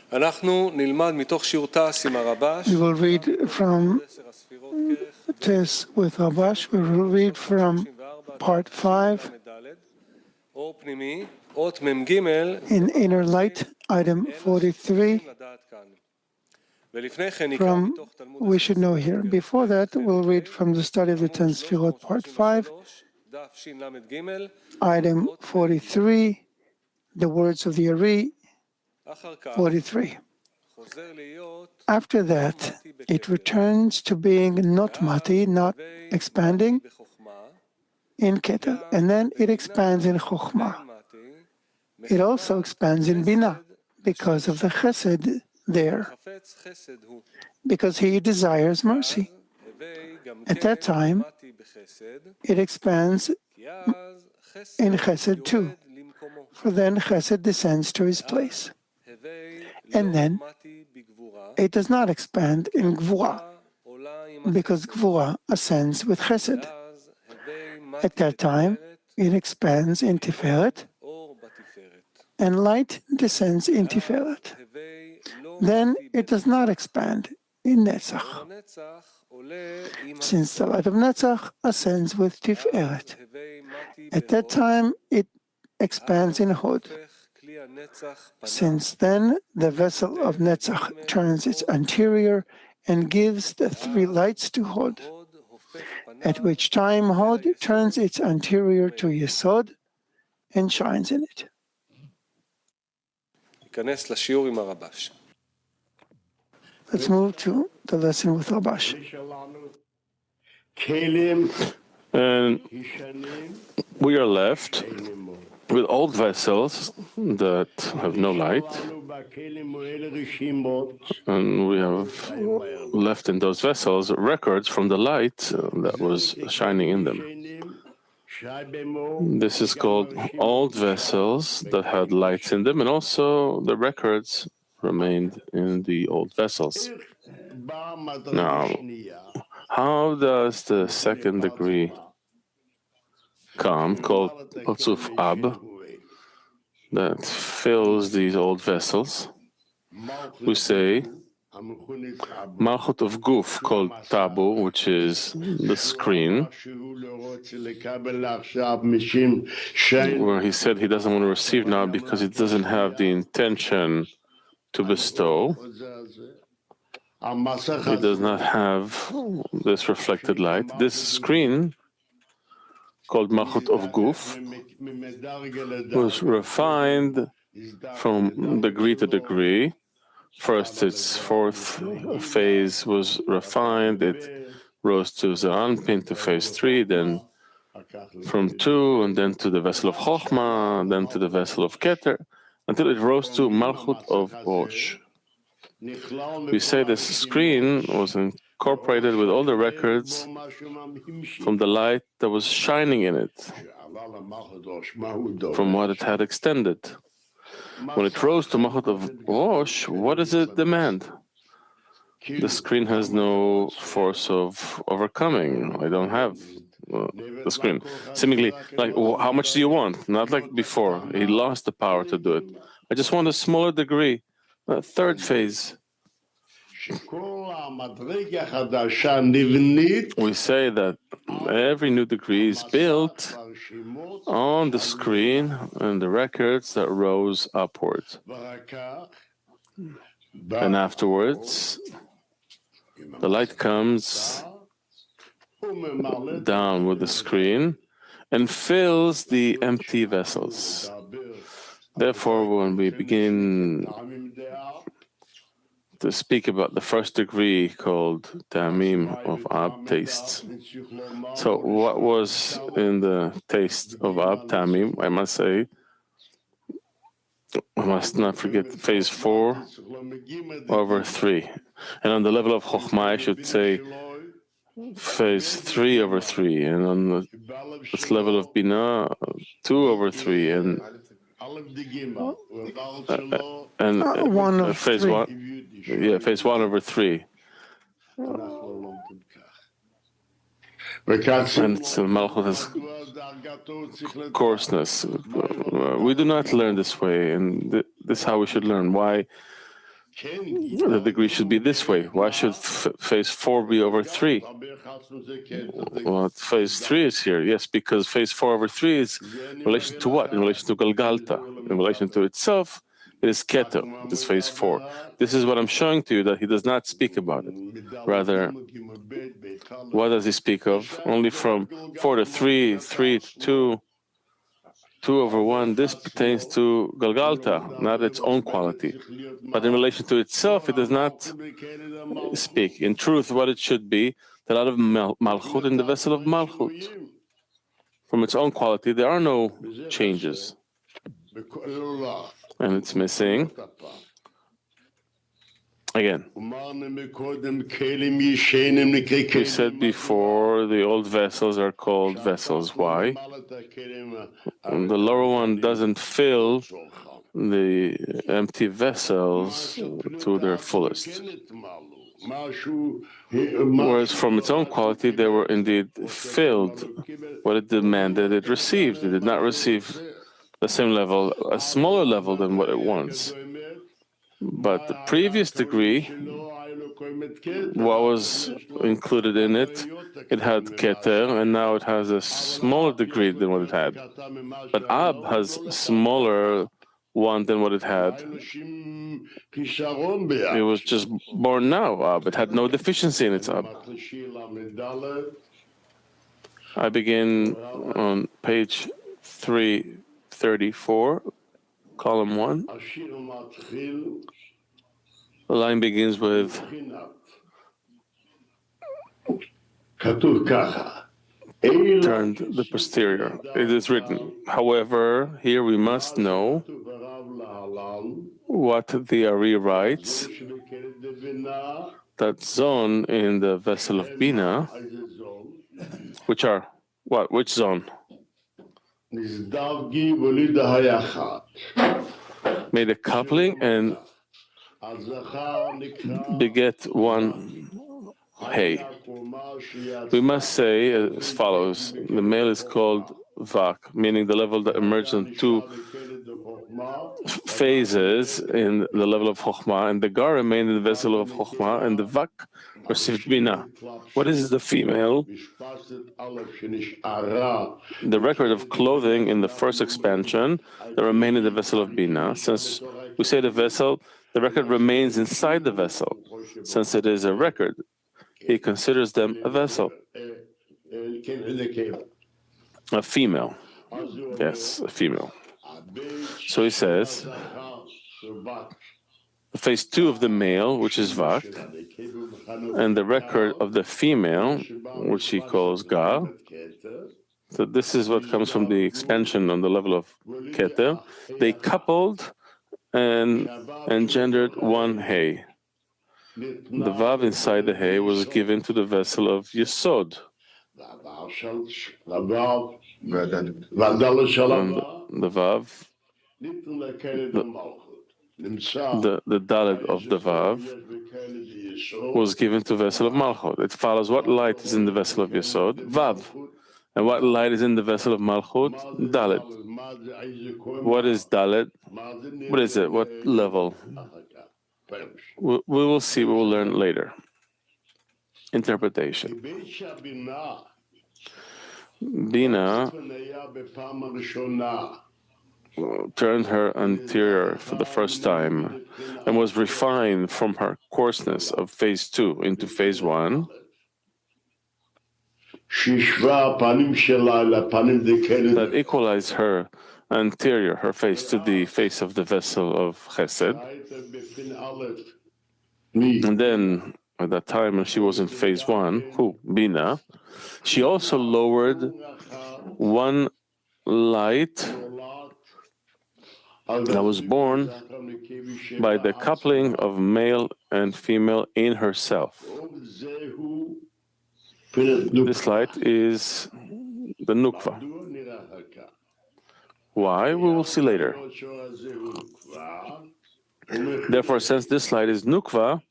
We will read from Tes with Rabash. We will read from part 5 in Inner Light, item 43. From we should know here. Before that, we'll read from the study of the 10 Sefirot, part 5, item 43, the words of the Ari, 43. After that, it returns to being not mati, not expanding, in Keter, and then it expands in Chokhmah. It also expands in Binah because of the Chesed there, because he desires mercy. At that time, it expands in Chesed too, for then Chesed descends to his place. And then it does not expand in Gvura, because Gvura ascends with Chesed. At that time, it expands in Tiferet, and light descends in Tiferet. Then it does not expand in Netzach, since the light of Netzach ascends with Tiferet. At that time, it expands in Hod. Since then, the vessel of Netzach turns its anterior and gives the 3 lights to Hod, at which time Hod turns its anterior to Yesod and shines in it. Let's move to the lesson with Rabash. And we are left with old vessels that have no light, and we have left in those vessels records from the light that was shining in them. This is called old vessels that had lights in them, and also the records remained in the old vessels. Now, how does the second degree come, called Otzuf Ab, that fills these old vessels? We say Malchut of Guf, called Tabu, which is the screen, where he said he doesn't want to receive now because he doesn't have the intention to bestow. He does not have this reflected light. This screen, called Malchut of Guf, was refined from degree to degree. First, its 4th phase was refined. It rose to Zeranpin, to phase 3, then from 2, and then to the vessel of Chokhmah, then to the vessel of Keter, until it rose to Malchut of Rosh. We say this screen was incorporated with all the records from the light that was shining in it, from what it had extended. When it rose to Malchut of Rosh, what does it demand? The screen has no force of overcoming. I don't have the screen. Seemingly, like, how much do you want? Not like before. He lost the power to do it. I just want a smaller degree, a 3rd phase. We say that every new degree is built on the screen and the records that rose upwards. And afterwards, the light comes down with the screen and fills the empty vessels. Therefore, when we begin to speak about the 1st degree called Ta'amim of Ab, tastes. So what was in the taste of Ab, Ta'amim? I must say, I must not forget phase 4 over 3. And on the level of Chokhmah, I should say phase 3 over 3. And on this level of Binah, 2 over 3. And phase 1. Yeah, phase 1 over 3. And Malchut has coarseness. We do not learn this way, and this is how we should learn. Why The degree should be this way. Why should phase 4 be over 3? Well, phase 3 is here. Yes, because phase 4 over 3 is in relation to what? In relation to Galgalta. In relation to itself, it is Keter. It is phase 4. This is what I'm showing to you, that he does not speak about it. Rather, what does he speak of? Only from 4 to 3, 3 to 2, 2 over 1. This pertains to Galgalta, not its own quality. But in relation to itself, it does not speak. In truth, what it should be, the lot of Malchut in the vessel of Malchut. From its own quality, there are no changes. And it's missing. Again, we said before the old vessels are called vessels. Why? The lower one doesn't fill the empty vessels to their fullest. Whereas from its own quality, they were indeed filled. What it demanded, it received. It did not receive the same level, a smaller level than what it wants. But the previous degree, what was included in it, it had Keter, and now it has a smaller degree than what it had. But Ab has a smaller one than what it had. It was just born now, Ab. It had no deficiency in its Ab. I begin on page 334, column 1. The line begins with turned the posterior. It is written, however, here we must know what the Ari writes, that zone in the vessel of Bina, which are what? Which zone? Made a coupling and beget one hay. We must say as follows: the male is called Vak, meaning the level that emerged on 2 phases in the level of Chokhmah, and the Gar remained in the vessel of Chokhmah, and the Vak received Bina. What is the female? The record of clothing in the first expansion that remained in the vessel of Bina. Since we say the vessel, the record remains inside the vessel. Since it is a record, he considers them a vessel. A female. Yes, a female. So he says, phase 2 of the male, which is Vak, and the record of the female, which he calls Ga. So this is what comes from the expansion on the level of Keter. They coupled and engendered one hay. The Vav inside the hay was given to the vessel of Yesod. And the Vav, the Dalet of the Vav was given to vessel of Malchut. It follows what light is in the vessel of Yesod? Vav. And what light is in the vessel of Malchut? Dalet. What is Dalet? What is it? What level? We will see, we will learn later. Interpretation. Bina turned her anterior for the first time and was refined from her coarseness of phase 2 into phase 1. That equalized her anterior, her face, to the face of the vessel of Chesed. And then, at that time when she was in phase 1, Bina, she also lowered one light that was born by the coupling of male and female in herself. This light is the Nukva. Why? We will see later. Therefore, since this light is Nukva,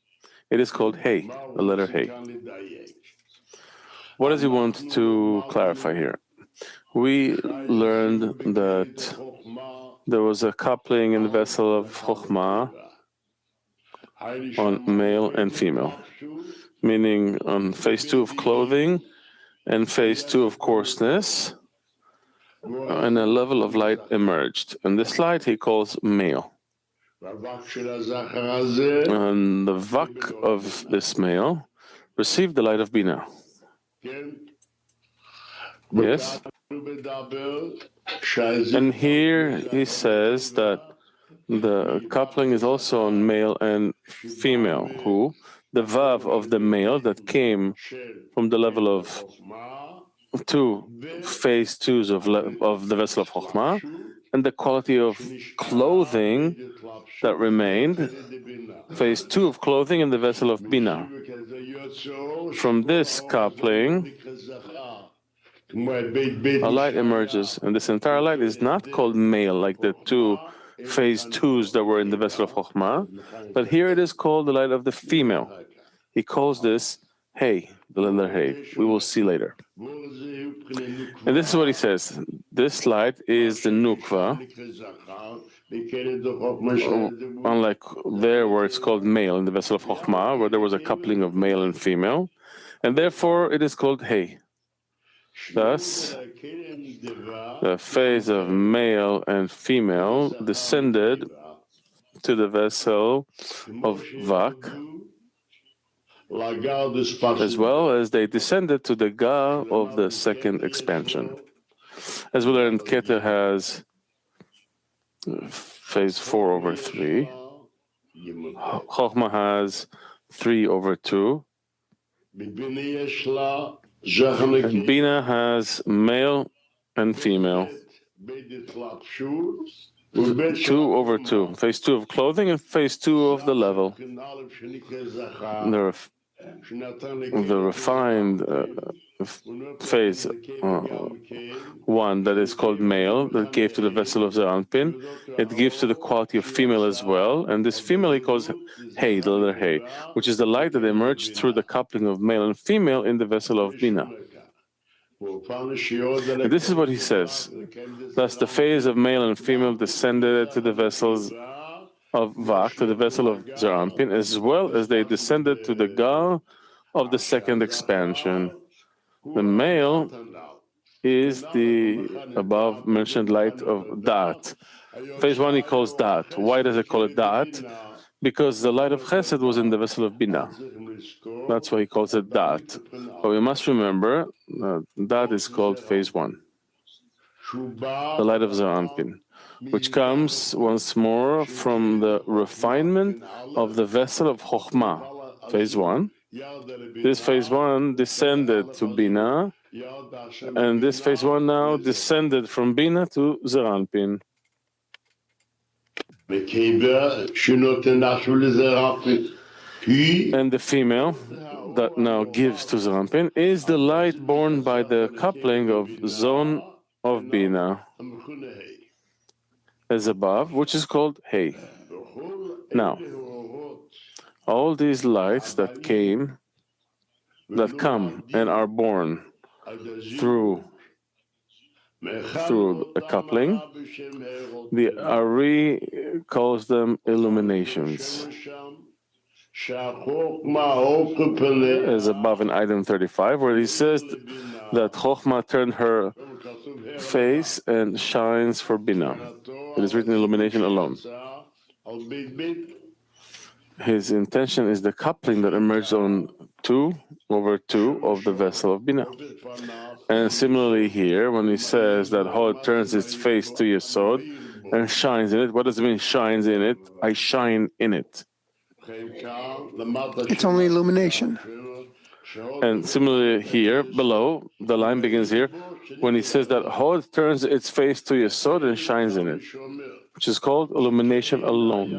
it is called Hey, the letter Hey. What does he want to clarify here? We learned that there was a coupling in the vessel of Chokhmah on male and female, meaning on phase 2 of clothing and phase 2 of coarseness, and a level of light emerged. And this light he calls male. And the vak of this male received the light of Bina. Yes? And here he says that the coupling is also on male and female, who the vav of the male that came from the level of 2 phase 2s of the vessel of Chokhmah, and the quality of clothing that remained, phase 2 of clothing in the vessel of Bina. From this coupling, a light emerges, and this entire light is not called male like the 2 phase 2s that were in the vessel of Chokhmah, but here it is called the light of the female. He calls this Hey, the letter Hey. We will see later. And this is what he says. This light is the Nukva, unlike there where it's called male in the vessel of Chokhmah, where there was a coupling of male and female, and therefore it is called Hey. Thus, the phase of male and female descended to the vessel of Vak, as well as they descended to the Ga of the second expansion. As we learned, Keter has phase 4/3. Chokhmah has 3/2. And Bina has male and female. 2/2. Phase 2 of clothing and phase 2 of the level. The refined phase 1 that is called male, that gave to the vessel of Zeranpin, it gives to the quality of female as well, and this female he calls Hey, the letter Hey, which is the light that emerged through the coupling of male and female in the vessel of Bina. And this is what he says. Thus the phase of male and female descended to the vessels of Vak, to the vessel of Zeranpin, as well as they descended to the Ga of the second expansion. The male is the above mentioned light of Da'at. Phase 1 he calls Da'at. Why does it call it Da'at? Because the light of Chesed was in the vessel of Bina. That's why he calls it Da'at. But we must remember that is called phase 1, the light of Zeranpin, which comes once more from the refinement of the vessel of Chokhmah, phase 1. This phase 1 descended to Bina, and this phase 1 now descended from Bina to Zeranpin. And the female that now gives to Zeranpin is the light born by the coupling of Zon of Bina, as above, which is called Hey. Now, all these lights that come and are born through a coupling, the Ari calls them illuminations, as above in item 35, where he says that Chokhmah turned her face and shines for Bina. It is written illumination alone. His intention is the coupling that emerged on 2/2 of the vessel of Bina. And similarly here, when he says that Hod turns its face to Yesod and shines in it, what does it mean, shines in it? I shine in it. It's only illumination. And similarly here, below, the line begins here, when he says that Hod turns its face to Yesod and shines in it, which is called illumination alone.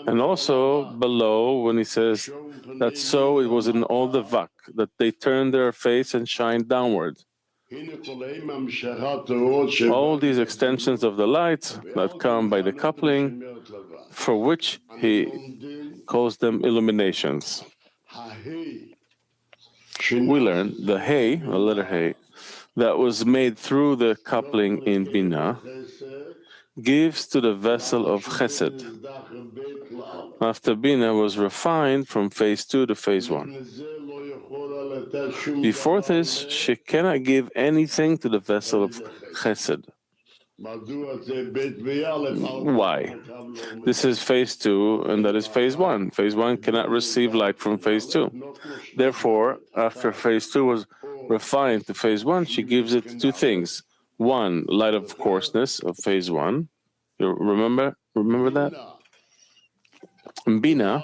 And also below, when he says that so it was in all the Vak, that they turned their face and shine downward. All these extensions of the light that come by the coupling, for which he calls them illuminations. We learn the Hey, the letter Hey, that was made through the coupling in Bina, gives to the vessel of Chesed after Bina was refined from phase 2 to phase 1. Before this, she cannot give anything to the vessel of Chesed. Why? This is phase 2, and that is phase 1. Phase 1 cannot receive light from phase 2. Therefore, after phase 2 was refined to phase 1, she gives it two things. One, light of coarseness of phase 1. You remember that? And Bina,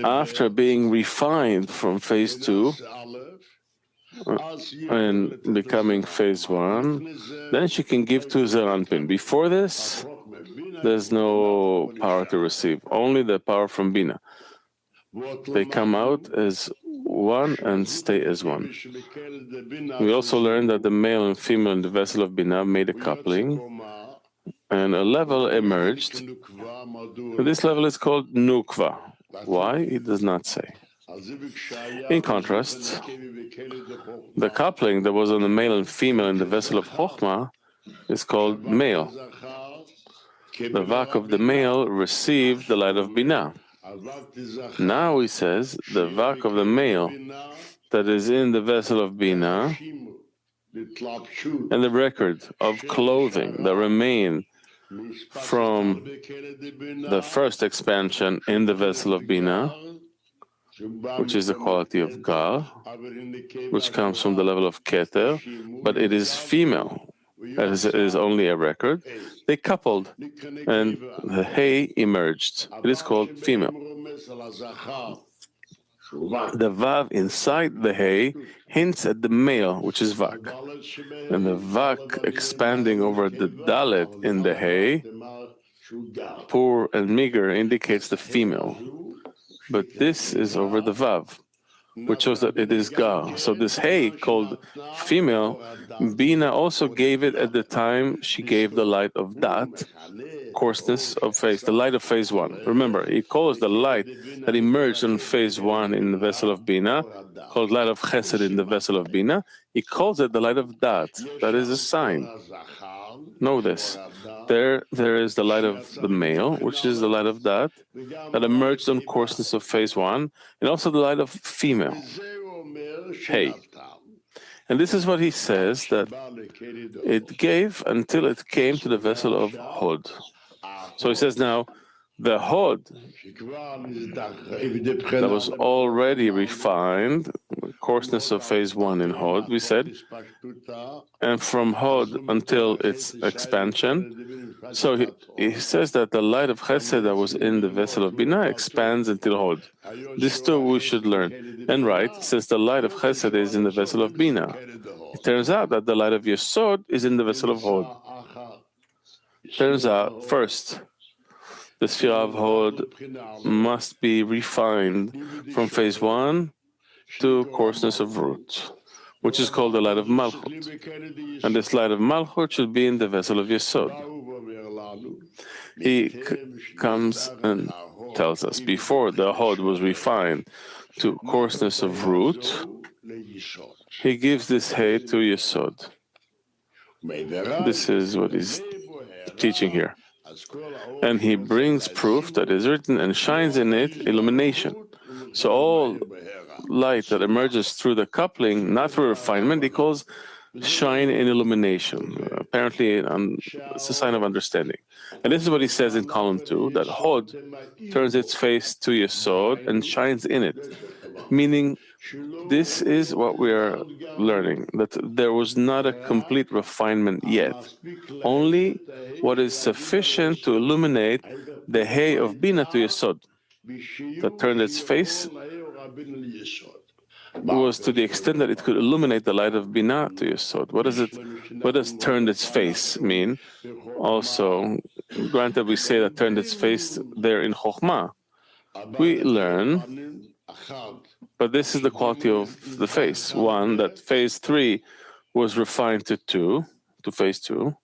after being refined from phase 2 and becoming phase 1, then she can give to Zeranpin. Before this, there's no power to receive, only the power from Bina. They come out as one and stay as one. We also learned that the male and female in the vessel of Bina made a coupling, and a level emerged. This level is called Nukva. Why? It does not say. In contrast, the coupling that was on the male and female in the vessel of Chokhmah is called male. The vak of the male received the light of Binah. Now he says the vak of the male that is in the vessel of Binah and the record of clothing that remain from the first expansion in the vessel of Binah, which is the quality of Gal, which comes from the level of Keter, but it is female, as it is only a record. They coupled, and the hay emerged. It is called female. The Vav inside the hay hints at the male, which is Vak. And the Vak expanding over the Dalet in the hay, poor and meager, indicates the female. But this is over the Vav, which shows that it is Ga. So this hay called female, Bina also gave it at the time she gave the light of Dat, coarseness of phase, the light of phase 1. Remember, he calls the light that emerged in phase 1 in the vessel of Bina, called light of Chesed in the vessel of Bina, he calls it the light of Dat. That is a sign. Know this. There is the light of the male, which is the light of Dat, that emerged on coarseness of phase 1, and also the light of female. Hey. And this is what he says, that it gave until it came to the vessel of Hod. So he says now, the Hod that was already refined, coarseness of phase 1 in Hod, we said, and from Hod until its expansion. So he says that the light of Chesed that was in the vessel of Binah expands until Hod. This too we should learn. And right, since the light of Chesed is in the vessel of Binah, it turns out that the light of Yesod is in the vessel of Hod. Turns out, first, the Sefirah of Hod must be refined from phase 1 to coarseness of root, which is called the light of Malchut. And this light of Malchut should be in the vessel of Yesod. He comes and tells us, before the Hod was refined to coarseness of root, he gives this hay to Yesod. This is what he's teaching here. And he brings proof that is written and shines in it illumination. So all light that emerges through the coupling, not through refinement, he calls shine in illumination. Apparently, it's a sign of understanding. And this is what he says in column 2, that Hod turns its face to Yesod and shines in it. Meaning, this is what we are learning, that there was not a complete refinement yet, only what is sufficient to illuminate the hay of Bina to Yesod, that turned its face was to the extent that it could illuminate the light of Bina to Yesod. What does turned its face mean? Also, granted we say that turned its face there in Chokhmah, we learn, but this is the quality of the face. One, that phase 3 was refined to phase 2.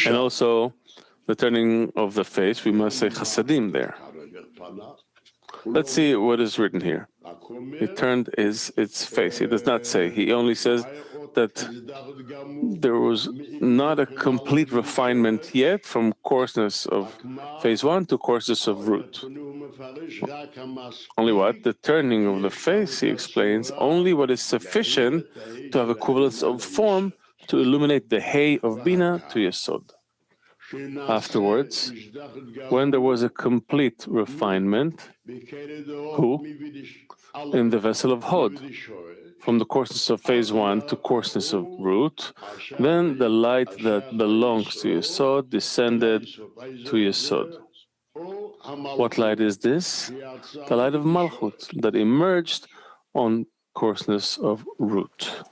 And also, the turning of the face, we must say chasadim there. Let's see what is written here. He turned its face. He does not say. He only says that there was not a complete refinement yet from coarseness of phase one to coarseness of root. Only what? The turning of the face, he explains, only what is sufficient to have equivalence of form to illuminate the hay of Bina to Yesod. Afterwards, when there was a complete refinement, who? In the vessel of Hod, from the coarseness of phase one to coarseness of root, then the light that belongs to Yesod descended to Yesod. What light is this? The light of Malchut that emerged on coarseness of root.